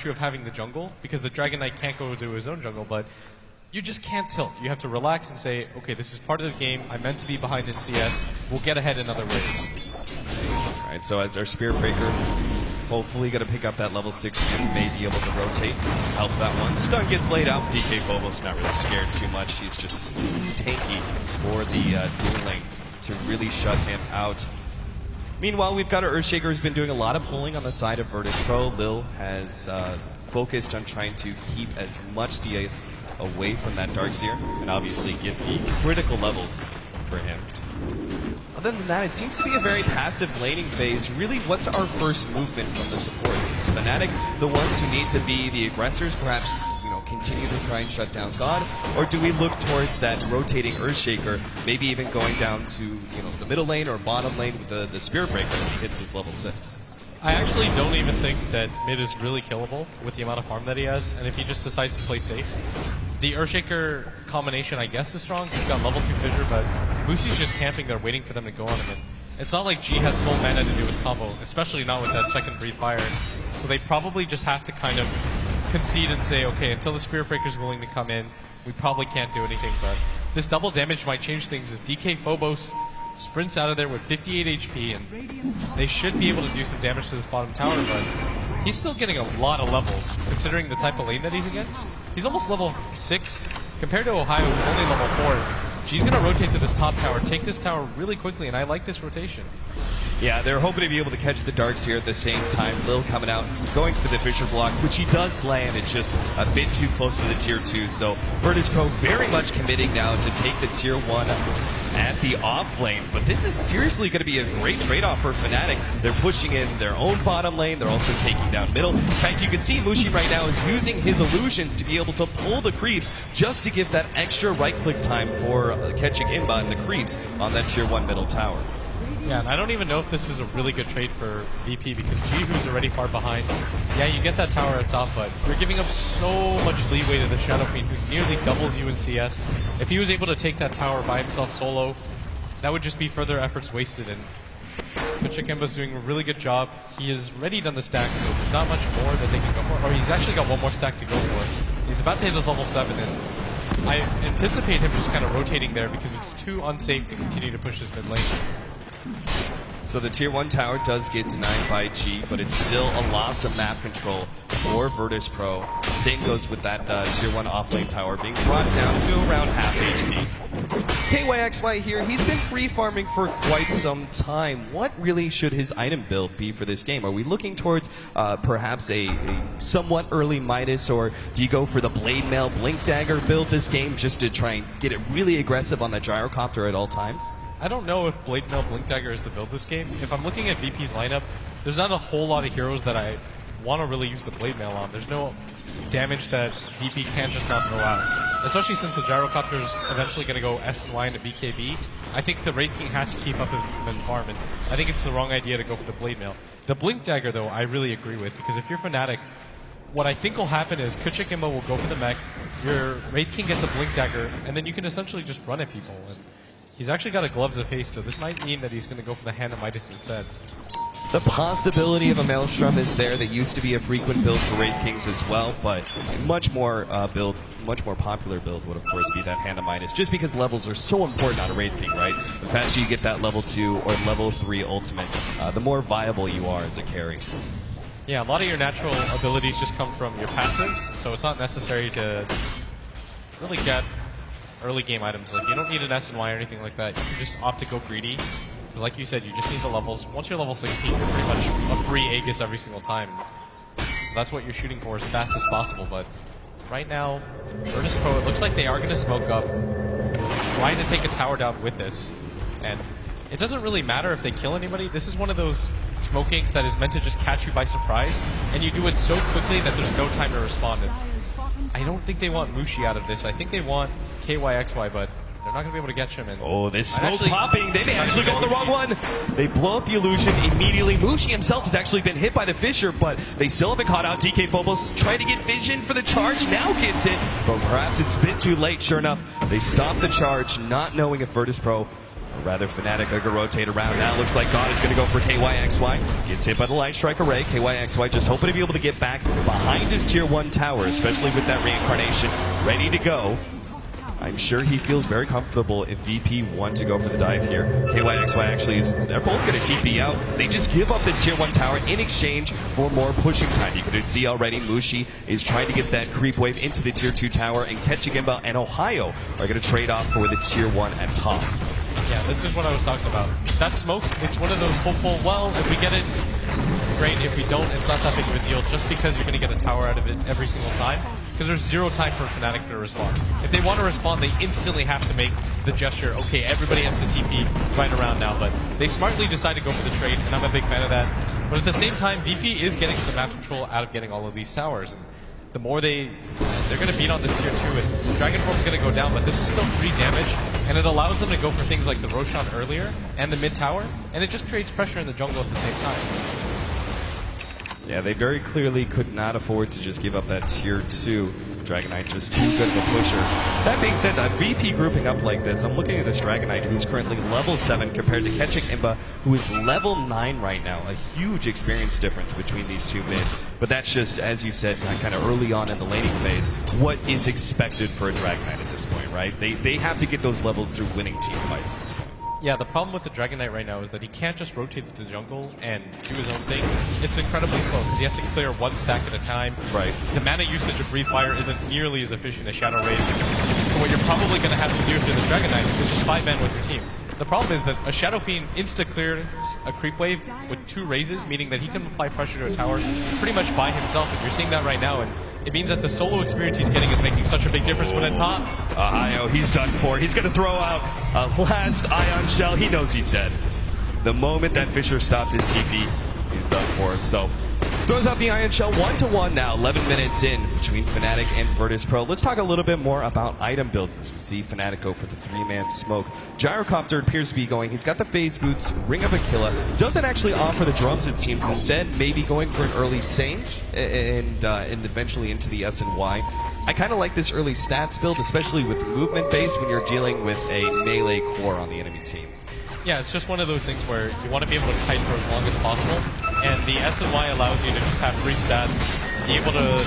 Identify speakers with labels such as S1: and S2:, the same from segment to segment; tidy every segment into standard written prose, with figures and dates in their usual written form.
S1: of having the jungle, because the Dragon Knight can't go to his own jungle, but you just can't tilt. You have to relax and say, okay, this is part of the game. I'm meant to be behind in CS. We'll get ahead in other ways.
S2: Alright, so as our Spirit Breaker hopefully going to pick up that level 6 and may be able to rotate, help that one. Stun gets laid out. DK Phobos not really scared too much. He's just tanky for the dual lane to really shut him out. Meanwhile, we've got our Earthshaker who's been doing a lot of pulling on the side of Virtus Pro. Lil has focused on trying to keep as much CS away from that Darkseer and obviously give the critical levels for him. Other than that, it seems to be a very passive laning phase. Really, what's our first movement from the supports? Is Fnatic the ones who need to be the aggressors, perhaps, you know, continue to try and shut down God? Or do we look towards that rotating Earthshaker, maybe even going down to, you know, the middle lane or bottom lane with the Spirit Breaker as he hits his level 6?
S1: I actually don't even think that mid is really killable with the amount of farm that he has, and if he just decides to play safe. The Earthshaker combination, I guess, is strong. He's got level 2 Fissure, but Mushi's just camping there waiting for them to go on him. And it's not like G has full mana to do his combo, especially not with that second Breathe Fire. So they probably just have to kind of concede and say, okay, until the Spirit Breaker's willing to come in, we probably can't do anything. But this double damage might change things as DK Phobos sprints out of there with 58 HP, and they should be able to do some damage to this bottom tower, but he's still getting a lot of levels, considering the type of lane that he's against. He's almost level 6, compared to Ohio, who's only level 4. She's going to rotate to this top tower, take this tower really quickly, and I like this rotation.
S2: Yeah, they're hoping to be able to catch the Darks here at the same time. Lil coming out, going for the Fissure block, which he does land. It's just a bit too close to the tier 2. So Virtus Pro very much committing now to take the tier 1 at the off lane. But this is seriously going to be a great trade-off for Fnatic. They're pushing in their own bottom lane. They're also taking down middle. In fact, you can see Mushi right now is using his illusions to be able to pull the creeps just to give that extra right-click time for catching Imba and the creeps on that tier 1 middle tower.
S1: Yeah, and I don't even know if this is a really good trade for VP, because G, who's already far behind, yeah, you get that tower at top, but you're giving up so much leeway to the Shadow Queen, who nearly doubles you in CS. If he was able to take that tower by himself solo, that would just be further efforts wasted, and Kuchikemba's doing a really good job. He has already done the stack, so there's not much more that they can go for, or he's actually got one more stack to go for. He's about to hit his level 7, and I anticipate him just kind of rotating there, because it's too unsafe to continue to push his mid lane.
S2: So the tier 1 tower does get denied by G, but it's still a loss of map control for Virtus Pro. Same goes with that tier 1 offlane tower being brought down to around half HP. KYXY here, he's been free farming for quite some time. What really should his item build be for this game? Are we looking towards perhaps a somewhat early Midas, or do you go for the Blade Mail Blink Dagger build this game just to try and get it really aggressive on the Gyrocopter at all times?
S1: I don't know if Blade Mail Blink Dagger is the build this game. If I'm looking at VP's lineup, there's not a whole lot of heroes that I want to really use the Blade Mail on. There's no damage that VP can't just not throw out. Especially since the Gyrocopter is eventually going to go S and Y into BKB. I think the Wraith King has to keep up in farm, and I think it's the wrong idea to go for the Blade Mail. The Blink Dagger, though, I really agree with, because if you're Fnatic, what I think will happen is Kuchikemba will go for the mech, your Wraith King gets a Blink Dagger, and then you can essentially just run at people. And he's actually got a Gloves of Haste, so this might mean that he's going to go for the Hand of Midas instead.
S2: The possibility of a Maelstrom is there. That used to be a frequent build for Wraith Kings as well, but a much more popular build would of course be that Hand of Midas, just because levels are so important on a Wraith King, right? The faster you get that level 2 or level 3 ultimate, the more viable you are as a carry.
S1: Yeah, a lot of your natural abilities just come from your passives, so it's not necessary to really get early game items. Like, you don't need an S and Y or anything like that. You can just opt to go greedy, because like you said, you just need the levels. Once you're level 16, you're pretty much a free Aegis every single time. So that's what you're shooting for as fast as possible, but right now, Virtus Pro, it looks like they are going to smoke up, trying to take a tower down with this, and it doesn't really matter if they kill anybody. This is one of those smoke ganks that is meant to just catch you by surprise, and you do it so quickly that there's no time to respond. And I don't think they want Mushi out of this. I think they want KYXY, but they're not going to be able to catch him. And
S2: oh, this smoke popping. They may actually go on the wrong one. They blow up the illusion immediately. Mushi himself has actually been hit by the Fissure, but they still haven't caught out. DK Phobos trying to get vision for the charge. Now gets it, but perhaps it's a bit too late. Sure enough, they stop the charge, not knowing if Virtus Pro Rather, Fnatic are going to rotate around. Now looks like God is going to go for KYXY. Gets hit by the Light Strike Array. KYXY just hoping to be able to get back behind his tier 1 tower, especially with that reincarnation ready to go. I'm sure he feels very comfortable if VP want to go for the dive here. KYXY actually they're both going to TP out. They just give up this tier 1 tower in exchange for more pushing time. You could see already Mushi is trying to get that creep wave into the tier 2 tower, and Ketchigimba and Ohio are going to trade off for the tier 1 at top.
S1: Yeah, this is what I was talking about. That smoke, it's one of those hopeful, well, if we get it, great. If we don't, it's not that big of a deal, just because you're going to get a tower out of it every single time. Because there's zero time for Fnatic to respond. If they want to respond, they instantly have to make the gesture, okay, everybody has to TP right around now. But they smartly decide to go for the trade, and I'm a big fan of that. But at the same time, VP is getting some map control out of getting all of these towers. And the more they're going to beat on this tier 2, and Dragon Form's going to go down, but this is still free damage, and it allows them to go for things like the Roshan earlier and the mid tower, and it just creates pressure in the jungle at the same time.
S2: Yeah, they very clearly could not afford to just give up that tier 2. Dragonite just too good of a pusher. That being said, VP grouping up like this, I'm looking at this Dragonite who's currently level 7 compared to Ketchigimba, who is level 9 right now. A huge experience difference between these two mids. But that's just, as you said, kind of early on in the laning phase, what is expected for a Dragonite at this point, right? They have to get those levels through winning team fights at this point.
S1: Yeah, the problem with the Dragonite right now is that he can't just rotate to the jungle and do his own thing. It's incredibly slow because he has to clear one stack at a time.
S2: Right.
S1: The mana usage of Breathe Fire isn't nearly as efficient as Shadow Raze. So what you're probably going to have to do if you're the Dragonite is just 5-man with your team. The problem is that a Shadow Fiend insta-clears a creep wave with 2 raises, meaning that he can apply pressure to a tower pretty much by himself, and you're seeing that right now. And it means that the solo experience he's getting is making such a big difference when at top.
S2: Io, he's done for. He's going to throw out a last Ion Shell. He knows he's dead. The moment that Fisher stopped his TP, he's done for. So, throws out the Ion Shell 1-1 now, 11 minutes in between Fnatic and Virtus Pro. Let's talk a little bit more about item builds as we see Fnatic go for the 3-man smoke. Gyrocopter appears to be going. He's got the phase boots, Ring of Aquila. Doesn't actually offer the drums, it seems. Instead, maybe going for an early Sage and eventually into the S&Y. I kind of like this early stats build, especially with movement base when you're dealing with a melee core on the enemy team.
S1: Yeah, it's just one of those things where you want to be able to kite for as long as possible, and the S&Y allows you to just have free stats, be able to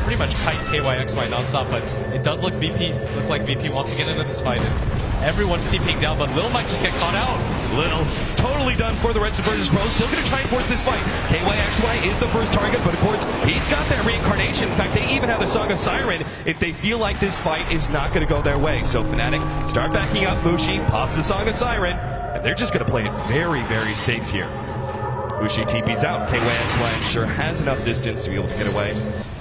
S1: pretty much kite KYXY nonstop, but it does look like VP wants to get into this fight, and everyone's TPing down, but Lil might just get caught out.
S2: Lil, totally done for the rest of Virtus Pro, still going to try and force this fight. KYXY is the first target, but of course, he's got that reincarnation. In fact, they even have the Song of Siren if they feel like this fight is not going to go their way. So Fnatic start backing up, Mushi pops the Song of Siren, and they're just going to play it very, very safe here. Mushi TP's out. KYXY, I'm sure, has enough distance to be able to get away.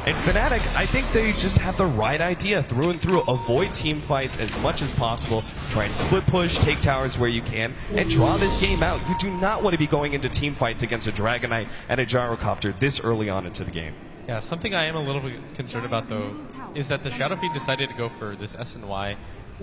S2: And Fnatic, I think they just have the right idea through and through. Avoid team fights as much as possible. Try and split push, take towers where you can, and draw this game out. You do not want to be going into team fights against a Dragonite and a Gyrocopter this early on into the game.
S1: Yeah, something I am a little bit concerned about, though, is that the Shadow Fiend decided to go for this S&Y.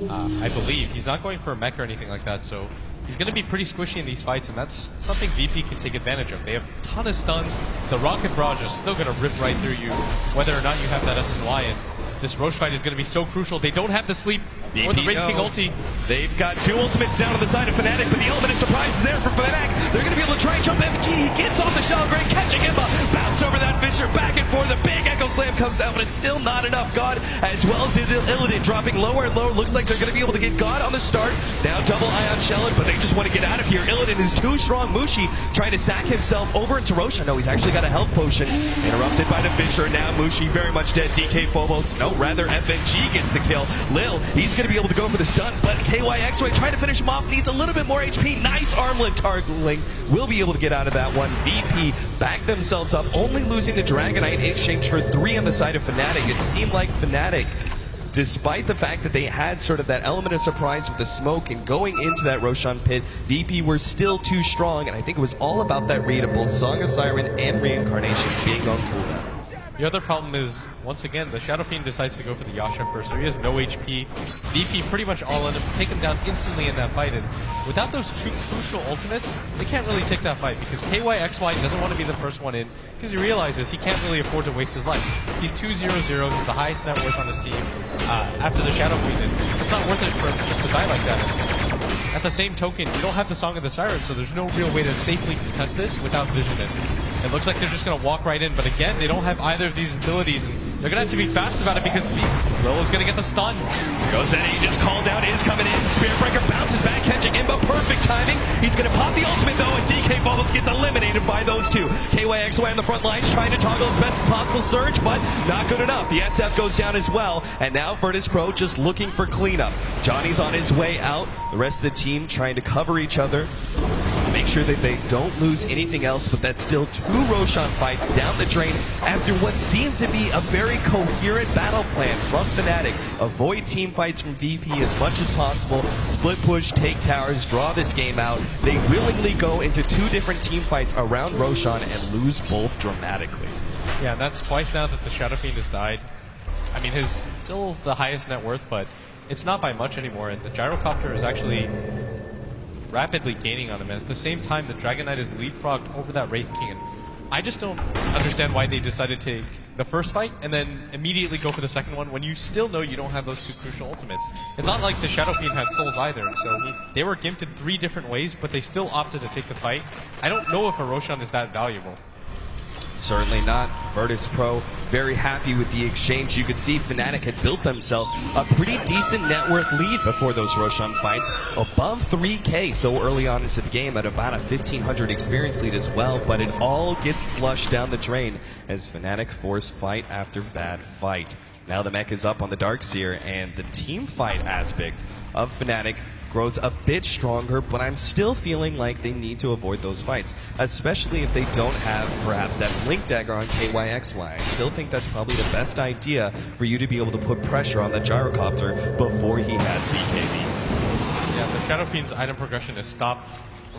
S1: I believe he's not going for a mech or anything like that, so he's going to be pretty squishy in these fights, and that's something VP can take advantage of. They have a ton of stuns. The Rocket Barrage is still going to rip right through you, whether or not you have that S&Y, and this Roche fight is going to be so crucial. They don't have the sleep or the Ring King ulti.
S2: They've got 2 ultimates down on the side of Fnatic, but the element of surprise is there for Fnatic. They're going to be able to try and jump FG. He gets off the Shell Grade, catching him up, bounce over that Fisher, back and forth. The big Echo Slam comes out, but it's still not enough. God, as well as Illidan, dropping lower and lower. Looks like they're going to be able to get God on the start. Now double Ion Shell, but they just want to get out of here. Illidan is too strong. Mushi trying to sack himself over into Roshan. No, he's actually got a health potion. Interrupted by the Fisher. Now Mushi very much dead. DK Phobos, no, rather FNG gets the kill. Lil, he's going to be able to go for the stun, but KYXY trying to finish him off, needs a little bit more HP. Nice armlet targeting. Will be able to get out of that one. VP back themselves up, only losing the Dragonite in exchange for 3 on the side of Fnatic. It seemed like Fnatic, despite the fact that they had sort of that element of surprise with the smoke and going into that Roshan pit, VP were still too strong, and I think it was all about that read of both Song of Siren and Reincarnation being on cooldown.
S1: The other problem is, once again, the Shadow Fiend decides to go for the Yasha first, so he has no HP. VP pretty much all in him, take him down instantly in that fight, and without those 2 crucial ultimates, they can't really take that fight, because KYXY doesn't want to be the first one in, because he realizes he can't really afford to waste his life. He's 2-0-0, he's the highest net worth on his team after the Shadow Fiend, and it's not worth it for him just to die like that. at the same token, you don't have the Song of the Siren, so there's no real way to safely contest this without vision in. It looks like they're just going to walk right in, but again, they don't have either of these abilities, and they're going to have to be fast about it because Willow's going to get the stun.
S2: Goes in, he just called out, is coming in. Spirit Breaker bounces back, catching him, but perfect timing. He's going to pop the ultimate though, and DK Bubbles gets eliminated by those two. KYXY on the front lines trying to toggle as best as possible surge, but not good enough. The SF goes down as well, and now Virtus Pro just looking for cleanup. Johnny's on his way out, the rest of the team trying to cover each other. Make sure that they don't lose anything else, but that's still 2 Roshan fights down the drain after what seemed to be a very coherent battle plan from Fnatic. Avoid team fights from VP as much as possible, split push, take towers, draw this game out. They willingly go into 2 different team fights around Roshan and lose both dramatically.
S1: Yeah, and that's twice now that the Shadow Fiend has died. I mean, his still the highest net worth, but it's not by much anymore, and the Gyrocopter is actually rapidly gaining on him, and at the same time the Dragon Knight is leapfrogged over that Wraith King, and I just don't understand why they decided to take the first fight and then immediately go for the second one when you still know you don't have those 2 crucial ultimates. It's not like the Shadow Fiend had souls either, so they were gimped in 3 different ways, but they still opted to take the fight. I don't know if a Roshan is that valuable.
S2: Certainly not. Virtus Pro very happy with the exchange. You could see Fnatic had built themselves a pretty decent net worth lead before those Roshan fights, above 3K so early on into the game at about a 1,500 experience lead as well, but it all gets flushed down the drain as Fnatic force fight after bad fight. Now the mech is up on the Darkseer, and the team fight aspect of Fnatic grows a bit stronger, but I'm still feeling like they need to avoid those fights, especially if they don't have perhaps that Blink Dagger on KYXY. I still think that's probably the best idea for you to be able to put pressure on the Gyrocopter before he has BKB.
S1: Yeah, the Shadow Fiend's item progression is stopped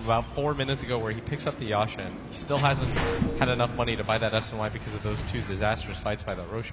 S1: about 4 minutes ago where he picks up the Yasha, and he still hasn't had enough money to buy that SNY because of those 2 disastrous fights by that Roshan.